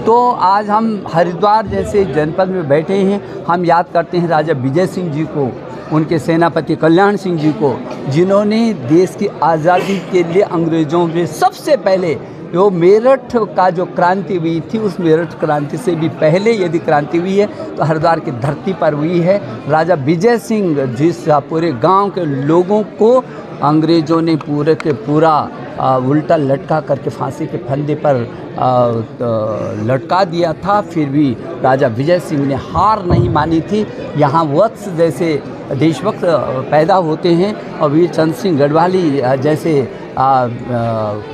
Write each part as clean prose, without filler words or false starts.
तो आज हम हरिद्वार जैसे जनपद में बैठे हैं। हम याद करते हैं राजा विजय सिंह जी को, उनके सेनापति कल्याण सिंह जी को, जिन्होंने देश की आज़ादी के लिए अंग्रेज़ों में सबसे पहले जो मेरठ का जो क्रांति हुई थी, उस मेरठ क्रांति से भी पहले यदि क्रांति हुई है तो हरिद्वार की धरती पर हुई है। राजा विजय सिंह जिस पूरे गांव के लोगों को अंग्रेज़ों ने पूरे के पूरा उल्टा लटका करके फांसी के फंदे पर लटका दिया था, फिर भी राजा विजय सिंह ने हार नहीं मानी थी। यहाँ वत्स जैसे देशभक्त पैदा होते हैं और वीर चंद्र सिंह गढ़वाली जैसे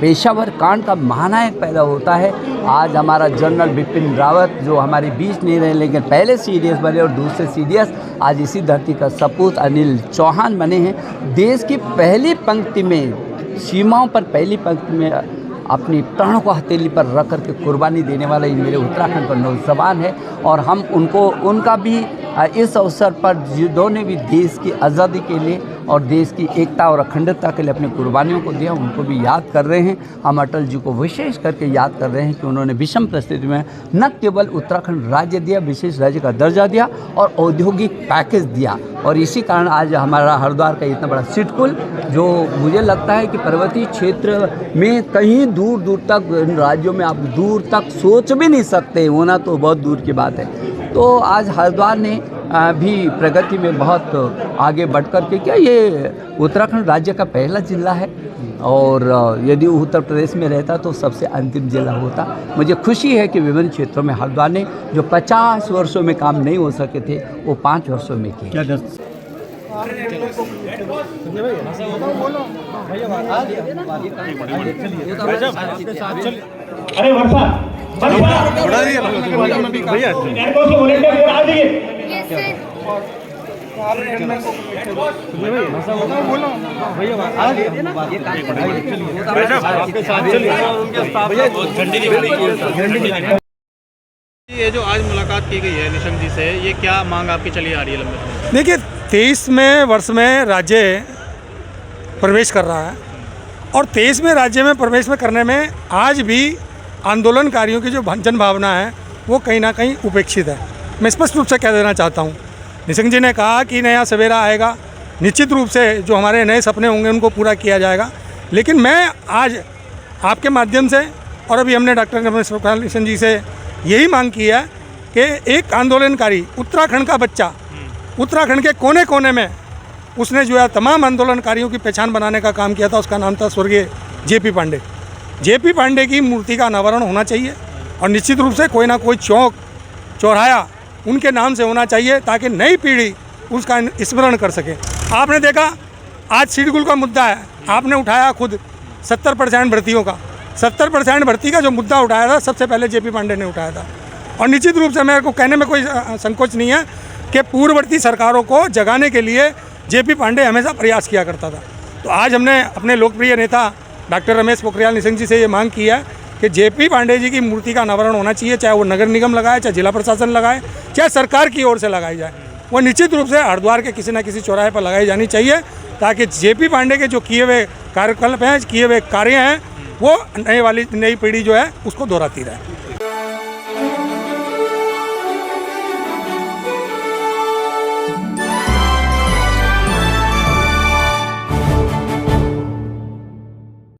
पेशावर कांड का महानायक पैदा होता है। आज हमारा जनरल बिपिन रावत जो हमारे बीच नहीं रहे लेकिन पहले सीडीएस बने और दूसरे सीडीएस आज इसी धरती का सपूत अनिल चौहान बने हैं। देश की पहली पंक्ति में, सीमाओं पर पहली पंक्ति में अपनी प्राणों को हथेली पर रख कर के कुर्बानी देने वाला ये मेरे उत्तराखंड का नौजवान है। और हम उनका भी इस अवसर पर जिन्होंने भी देश की आज़ादी के लिए और देश की एकता और अखंडता के लिए अपनी कुर्बानियों को दिया, उनको भी याद कर रहे हैं। हम अटल जी को विशेष करके याद कर रहे हैं कि उन्होंने विषम परिस्थिति में न केवल उत्तराखंड राज्य दिया, विशेष राज्य का दर्जा दिया और औद्योगिक पैकेज दिया। और इसी कारण आज हमारा हरिद्वार का इतना बड़ा सिडकुल, जो मुझे लगता है कि पर्वतीय क्षेत्र में कहीं दूर दूर तक, इन राज्यों में आप दूर तक सोच भी नहीं सकते, होना तो बहुत दूर की बात है। तो आज हरिद्वार ने भी प्रगति में बहुत आगे बढ़ कर के किया। ये उत्तराखंड राज्य का पहला जिला है और यदि उत्तर प्रदेश में रहता तो सबसे अंतिम जिला होता। मुझे खुशी है कि विभिन्न क्षेत्रों में हरिद्वार ने जो 50 वर्षों में काम नहीं हो सके थे वो 5 वर्षों में किए। अरे वर्षा भैया ये जो आज मुलाकात की गई है निशंक जी से, ये क्या मांग आपकी चली आ रही है लंबे समय? देखिए 23वें वर्ष में राज्य प्रवेश कर रहा है और 23वें राज्य में प्रवेश में करने में आज भी आंदोलनकारियों की जो जन भावना है वो कहीं ना कहीं उपेक्षित है। मैं स्पष्ट रूप से कह देना चाहता हूँ, निशंक जी ने कहा कि नया सवेरा आएगा, निश्चित रूप से जो हमारे नए सपने होंगे उनको पूरा किया जाएगा। लेकिन मैं आज आपके माध्यम से और अभी हमने डॉक्टर रमेश पोखरियाल निशंक जी से यही मांग की है कि एक आंदोलनकारी उत्तराखंड का बच्चा, उत्तराखंड के कोने कोने में उसने जो है तमाम आंदोलनकारियों की पहचान बनाने का काम किया था। उसका नाम था स्वर्गीय जेपी पांडे। जेपी पांडे की मूर्ति का अनावरण होना चाहिए और निश्चित रूप से कोई ना कोई चौक चौराहा उनके नाम से होना चाहिए ताकि नई पीढ़ी उसका स्मरण कर सके। आपने देखा आज सिडकुल का मुद्दा है, आपने उठाया खुद 70% भर्तियों का, 70% भर्ती का जो मुद्दा उठाया था सबसे पहले जेपी पांडे ने उठाया था। और निश्चित रूप से मेरे को कहने में कोई संकोच नहीं है कि पूर्ववर्ती सरकारों को जगाने के लिए जेपी पांडे हमेशा प्रयास किया करता था। तो आज हमने अपने लोकप्रिय नेता डॉक्टर रमेश पोखरियाल निशंक जी से ये मांग की है कि जेपी पांडे जी की मूर्ति का अनावरण होना चाहिए, चाहे वो नगर निगम लगाए, चाहे जिला प्रशासन लगाए, चाहे सरकार की ओर से लगाई जाए। वो निश्चित रूप से हरिद्वार के किसी न किसी चौराहे पर लगाई जानी चाहिए ताकि जेपी पांडे के जो किए हुए कार्यकल्प हैं, किए हुए कार्य हैं, वो नई पीढ़ी जो है उसको दोहराती रहे।